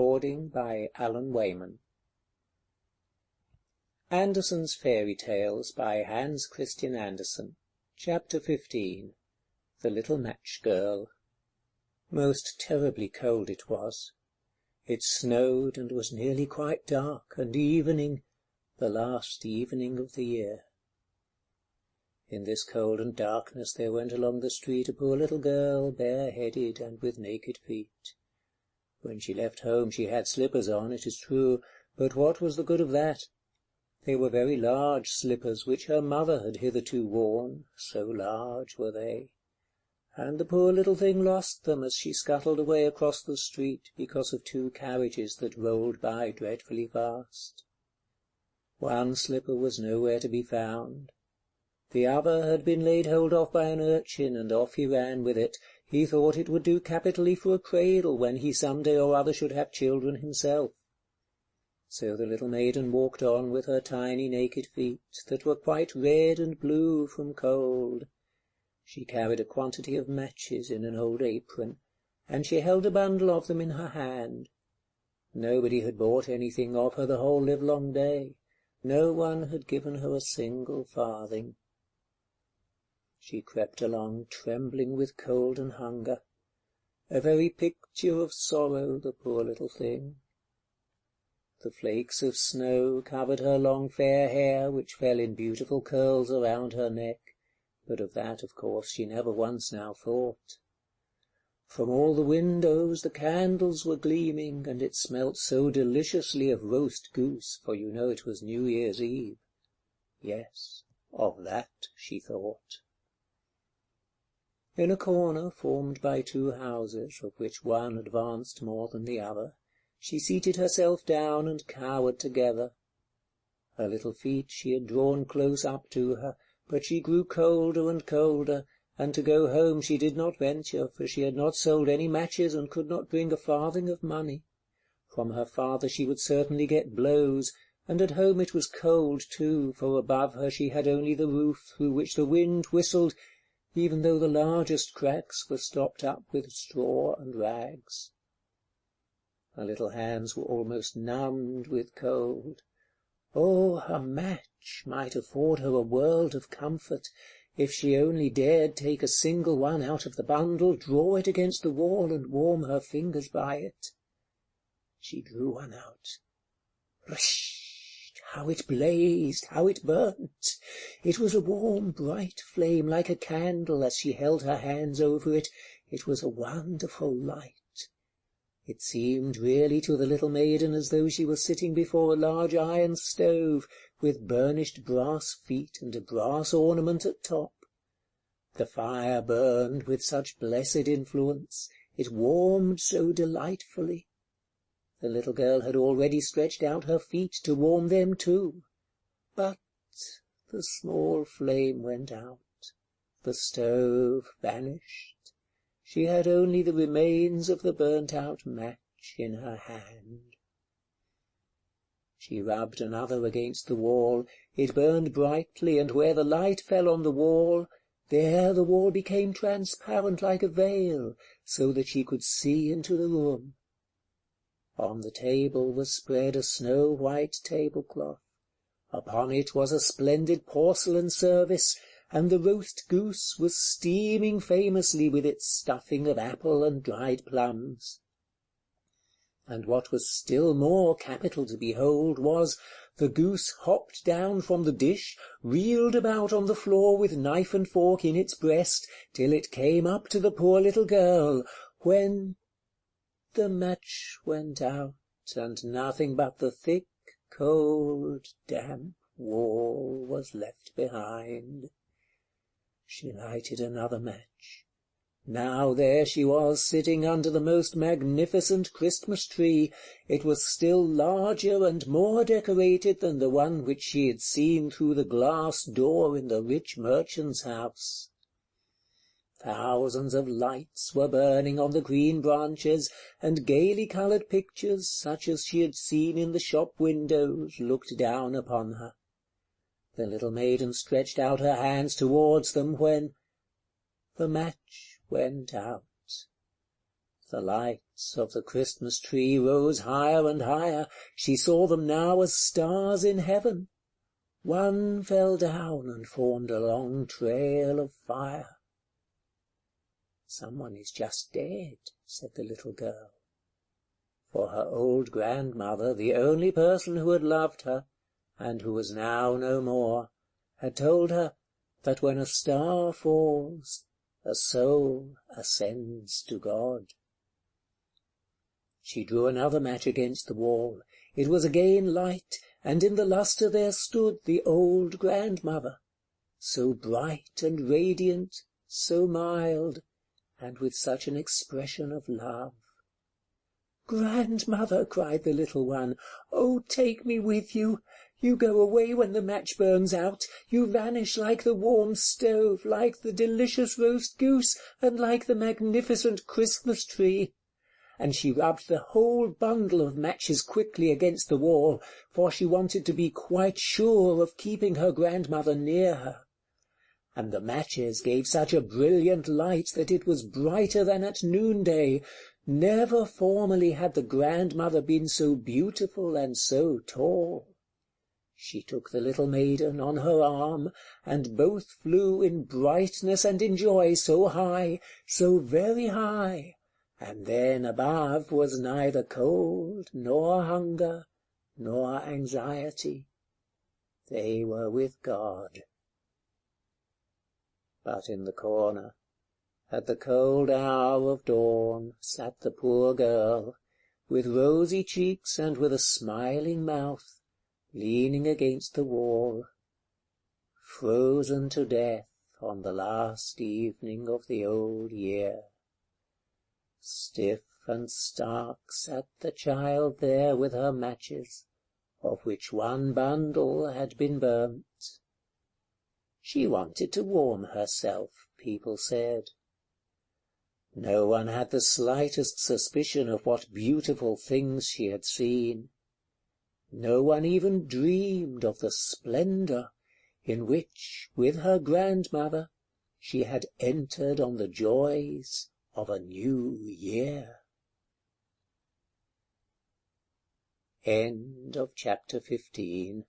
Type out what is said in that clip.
Recording by Alan Wayman. Andersen's Fairy Tales by Hans Christian Andersen. Chapter 15. The Little Match Girl. Most terribly cold it was. It snowed, and was nearly quite dark, and evening, the last evening of the year. In this cold and darkness there went along the street a poor little girl, bareheaded and with naked feet. When she left home she had slippers on, it is true, but what was the good of that? They were very large slippers, which her mother had hitherto worn, so large were they. And the poor little thing lost them as she scuttled away across the street, because of two carriages that rolled by dreadfully fast. One slipper was nowhere to be found. The other had been laid hold of by an urchin, and off he ran with it. He thought it would do capitally for a cradle, when he some day or other should have children himself. So the little maiden walked on with her tiny naked feet, that were quite red and blue from cold. She carried a quantity of matches in an old apron, and she held a bundle of them in her hand. Nobody had bought anything of her the whole livelong day. No one had given her a single farthing. She crept along, trembling with cold and hunger, a very picture of sorrow, the poor little thing. The flakes of snow covered her long fair hair, which fell in beautiful curls around her neck, but of that, of course, she never once now thought. From all the windows the candles were gleaming, and it smelt so deliciously of roast goose, for you know it was New Year's Eve. Yes, of that she thought. In a corner formed by two houses, of which one advanced more than the other, she seated herself down and cowered together. Her little feet she had drawn close up to her, but she grew colder and colder, and to go home she did not venture, for she had not sold any matches and could not bring a farthing of money. From her father she would certainly get blows, and at home it was cold too, for above her she had only the roof, through which the wind whistled, even though the largest cracks were stopped up with straw and rags. Her little hands were almost numbed with cold. Oh, a match might afford her a world of comfort, if she only dared take a single one out of the bundle, draw it against the wall, and warm her fingers by it. She drew one out. Rsh! How it blazed, how it burnt! It was a warm, bright flame, like a candle, as she held her hands over it. It was a wonderful light. It seemed really to the little maiden as though she was sitting before a large iron stove, with burnished brass feet and a brass ornament at top. The fire burned with such blessed influence, it warmed so delightfully. The little girl had already stretched out her feet to warm them too. But the small flame went out, the stove vanished. She had only the remains of the burnt-out match in her hand. She rubbed another against the wall. It burned brightly, and where the light fell on the wall, there the wall became transparent like a veil, so that she could see into the room. On the table was spread a snow-white tablecloth. Upon it was a splendid porcelain service, and the roast goose was steaming famously with its stuffing of apple and dried plums. And what was still more capital to behold was, the goose hopped down from the dish, reeled about on the floor with knife and fork in its breast, till it came up to the poor little girl, when the match went out, and nothing but the thick, cold, damp wall was left behind. She lighted another match. Now there she was, sitting under the most magnificent Christmas tree. It was still larger and more decorated than the one which she had seen through the glass door in the rich merchant's house. Thousands of lights were burning on the green branches, and gaily coloured pictures, such as she had seen in the shop windows, looked down upon her. The little maiden stretched out her hands towards them, when the match went out. The lights of the Christmas tree rose higher and higher. She saw them now as stars in heaven. One fell down and formed a long trail of fire. "Someone is just dead," said the little girl. For her old grandmother, the only person who had loved her, and who was now no more, had told her that when a star falls, a soul ascends to God. She drew another match against the wall. It was again light, and in the lustre there stood the old grandmother, so bright and radiant, so mild, and with such an expression of love. "Grandmother," cried the little one, "oh, take me with you! You go away when the match burns out. You vanish like the warm stove, like the delicious roast goose, and like the magnificent Christmas tree." And she rubbed the whole bundle of matches quickly against the wall, for she wanted to be quite sure of keeping her grandmother near her. And the matches gave such a brilliant light that it was brighter than at noonday. Never formerly had the grandmother been so beautiful and so tall. She took the little maiden on her arm, and both flew in brightness and in joy so high, so very high, and then above was neither cold, nor hunger, nor anxiety. They were with God. But in the corner, at the cold hour of dawn, sat the poor girl, with rosy cheeks and with a smiling mouth, leaning against the wall, frozen to death on the last evening of the old year. Stiff and stark sat the child there with her matches, of which one bundle had been burnt. She wanted to warm herself, people said. No one had the slightest suspicion of what beautiful things she had seen. No one even dreamed of the splendor in which, with her grandmother, she had entered on the joys of a new year. End of chapter 15.